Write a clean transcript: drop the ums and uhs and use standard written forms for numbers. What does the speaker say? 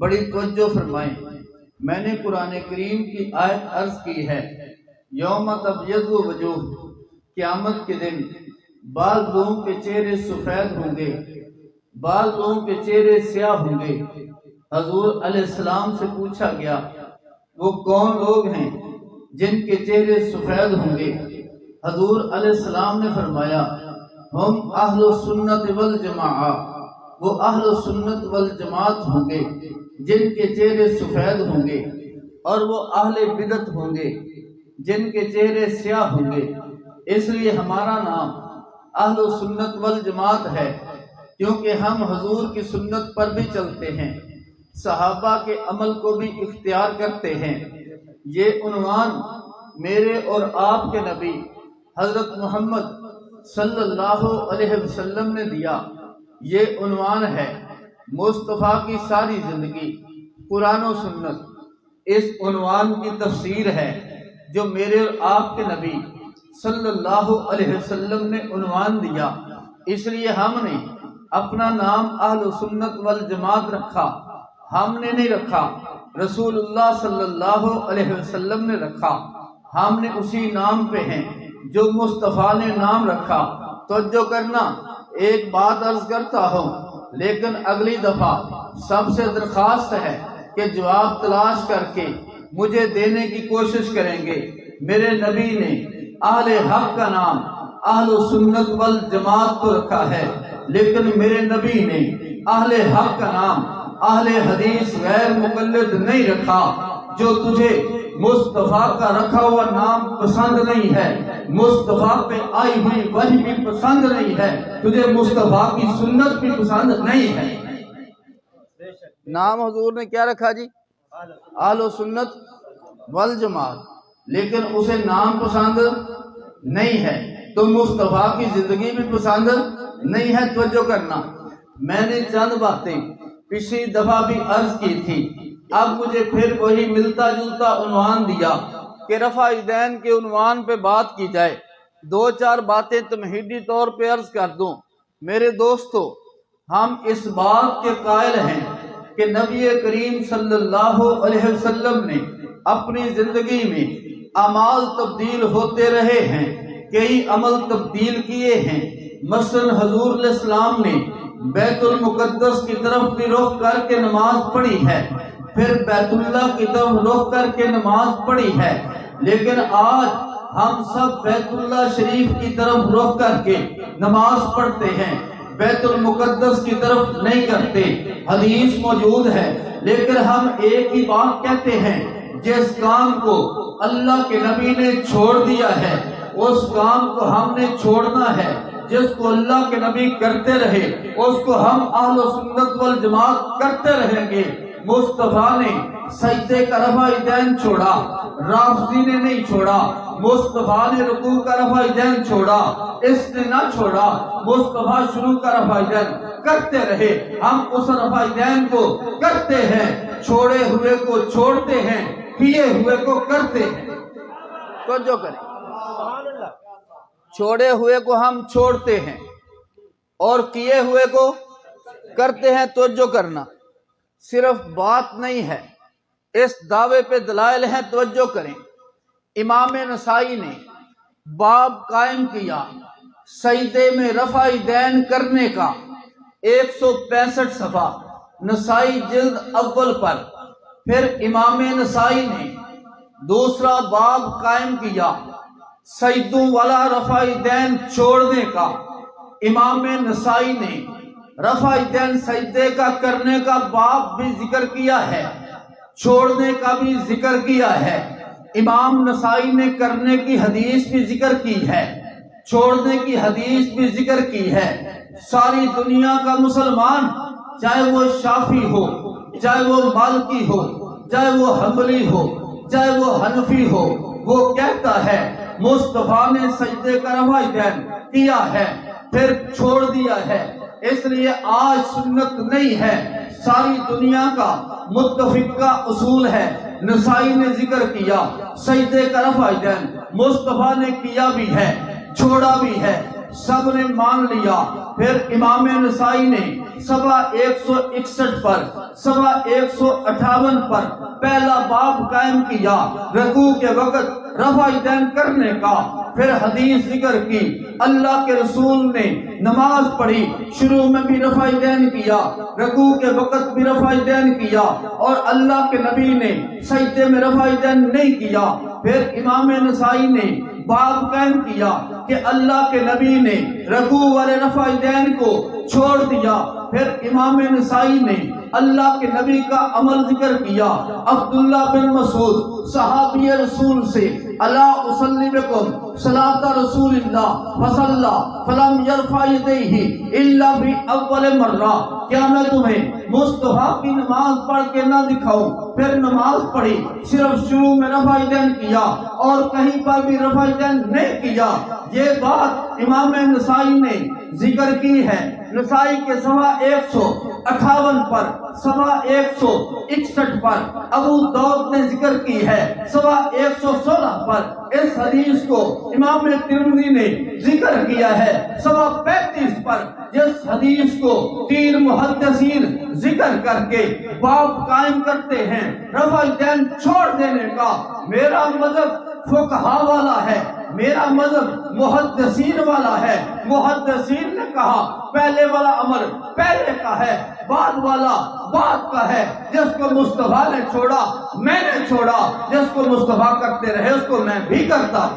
بڑی توجہ فرمائیں۔ میں نے قرآن کریم کی آیت عرض کی ہے، یوم تبیض وجوہ، قیامت کے دن بعض لوگوں کے چہرے سفید ہوں گے، بعض لوگوں کے چہرے سیاہ ہوں گے۔ حضور علیہ السلام سے پوچھا گیا وہ کون لوگ ہیں جن کے چہرے سفید ہوں گے؟ حضور علیہ السلام نے فرمایا ہم اہل سنت والجماعہ، وہ اہل سنت والجماعت ہوں گے جن کے چہرے سفید ہوں گے، اور وہ اہل بدعت ہوں گے جن کے چہرے سیاہ ہوں گے۔ اس لیے ہمارا نام اہل سنت والجماعت ہے، کیونکہ ہم حضور کی سنت پر بھی چلتے ہیں، صحابہ کے عمل کو بھی اختیار کرتے ہیں۔ یہ عنوان میرے اور آپ کے نبی حضرت محمد صلی اللہ علیہ وسلم نے دیا۔ یہ عنوان ہے مصطفیٰ کی ساری زندگی قرآن و سنت۔ اس عنوان کی تفسیر ہے جو میرے اور آپ کے نبی صلی اللہ علیہ وسلم نے عنوان دیا۔ اس لیے ہم نے اپنا نام اہل سنت والجماعت رکھا، ہم نے نہیں رکھا، رسول اللہ صلی اللہ علیہ وسلم نے رکھا۔ ہم نے اسی نام پہ ہیں جو مصطفیٰ نے نام رکھا۔ توجہ کرنا، ایک بات عرض کرتا ہوں لیکن اگلی دفعہ سب سے درخواست ہے کہ جواب تلاش کر کے مجھے دینے کی کوشش کریں گے۔ میرے نبی نے اہل حق کا نام اہل سنت والجماعت کو رکھا ہے، لیکن میرے نبی نے اہل حق کا نام اہل حدیث غیر مقلد نہیں رکھا۔ جو تجھے مصطفیٰ کا رکھا ہوا نام پسند نہیں ہے، مصطفیٰ پہ آئی ہوئی وحی بھی پسند نہیں ہے، تجھے مصطفیٰ کی سنت بھی پسند نہیں ہے۔ نام حضور نے کیا رکھا جی؟ اہل سنت والجماعت، لیکن اسے نام پسند نہیں ہے تو مصطفیٰ کی زندگی بھی پسند نہیں ہے۔ توجہ کرنا، میں نے چند باتیں پچھلی دفعہ بھی عرض کی تھی، اب مجھے پھر وہی ملتا جلتا عنوان دیا کہ رفع دین کے عنوان پہ بات کی جائے۔ دو چار باتیں تمہیدی طور پہ عرض کر دوں۔ میرے دوستو، ہم اس بات کے قائل ہیں کہ نبی کریم صلی اللہ علیہ وسلم نے اپنی زندگی میں اعمال تبدیل ہوتے رہے ہیں، کئی عمل تبدیل کیے ہیں۔ مثلا حضور علیہ السلام نے بیت المقدس کی طرف بھی رخ کر کے نماز پڑھی ہے، پھر بیت اللہ کی طرف رخ کر کے نماز پڑھی ہے، لیکن آج ہم سب بیت اللہ شریف کی طرف رخ کر کے نماز پڑھتے ہیں، بیت المقدس کی طرف نہیں کرتے۔ حدیث موجود ہے، لیکن ہم ایک ہی بات کہتے ہیں، جس کام کو اللہ کے نبی نے چھوڑ دیا ہے اس کام کو ہم نے چھوڑنا ہے۔ جس کو اللہ کے نبی کرتے رہے اس کو ہم اہل سنت والجماعت کرتے رہیں گے۔ مصطفیٰ نے سجدے کا رفع دین چھوڑا، رافضی نے نہیں چھوڑا۔ مصطفیٰ نے رکوع کا رفع دین چھوڑا، اس نے نہ چھوڑا۔ مصطفیٰ شروع کا رفع دین کرتے رہے، ہم اس رفع دین کو کرتے ہیں، چھوڑے ہوئے کو چھوڑتے ہیں، کیے ہوئے کو کرتے ہیں۔ توجہ کریں، چھوڑے ہوئے کو ہم چھوڑتے ہیں اور کیے ہوئے کو کرتے ہیں۔ توجہ کرنا، صرف بات نہیں ہے، اس دعوے پہ دلائل ہیں۔ توجہ کریں، امام نسائی نے باب قائم کیا سجدے میں رفع دین کرنے کا، 165 صفحہ نسائی جلد اول پر۔ پھر امام نسائی نے دوسرا باب قائم کیا سجدوں والا رفع دین چھوڑنے کا۔ امام نسائی نے رفع دین سجدے کا کرنے کا باب بھی ذکر کیا ہے، چھوڑنے کا بھی ذکر کیا ہے۔ امام نسائی نے کرنے کی حدیث بھی ذکر کی ہے، چھوڑنے کی حدیث بھی ذکر کی ہے۔ ساری دنیا کا مسلمان، چاہے وہ شافعی ہو، چاہے وہ مالکی ہو، چاہے وہ حنبلی ہو، چاہے وہ حنفی ہو، وہ کہتا ہے مصطفیٰ نے سجدے کا رفع دین کیا ہے پھر چھوڑ دیا ہے۔ اس لیے آج سنت نہیں ہے، ساری دنیا کا متفقہ اصول ہے۔ نسائی نے ذکر کیا سجدے کا رفع دین، مصطفیٰ نے کیا بھی ہے، چھوڑا بھی ہے، سب نے مان لیا۔ پھر امام نسائی نے صفحہ 161 پر، صفحہ 158 پر پہلا باب قائم کیا رکوع کے وقت رفع یدین کرنے کا۔ پھر حدیث ذکر کی، اللہ کے رسول نے نماز پڑھی، شروع میں بھی رفع یدین کیا، رکوع کے وقت بھی رفع یدین کیا، اور اللہ کے نبی نے سجدے میں رفع یدین نہیں کیا۔ پھر امام نسائی نے باب قائم کیا کہ اللہ کے نبی نے رکوع والے رفع یدین کو چھوڑ دیا۔ پھر امام نسائی نے اللہ کے نبی کا عمل ذکر کیا۔ عبداللہ بن مسعود صحابی رسول سے، الا اصلی بکم صلاۃ رسول اللہ فصلی فلم یرفع یدیہ الا فی اول مرہ، کیا میں تمہیں مصطفیٰ کی نماز پڑھ کے نہ دکھاؤں؟ پھر نماز پڑھی، صرف شروع میں رفع یدین کیا اور کہیں پر بھی رفع یدین نہیں کیا۔ یہ بات امام نسائی نے ذکر کی ہے، نسائی کے صفحہ 158 پر، صفحہ 161 پر، ابو داؤد نے ذکر کی ہے صفحہ 116 پر۔ اس حدیث کو امام ترمذی نے ذکر کیا ہے صفحہ 35 پر، جس حدیث کو 3 محدثین ذکر کر کے باب قائم کرتے ہیں رفع یدین چھوڑ دینے کا۔ میرا مذہب فقہا والا ہے، میرا مذہب محدثین والا ہے۔ محدثین نے کہا پہلے والا عمل پہلے کا ہے، بعد والا بعد کا ہے۔ جس کو مصطفیٰ نے چھوڑا میں نے چھوڑا، جس کو مصطفیٰ کرتے رہے اس کو میں بھی کرتا۔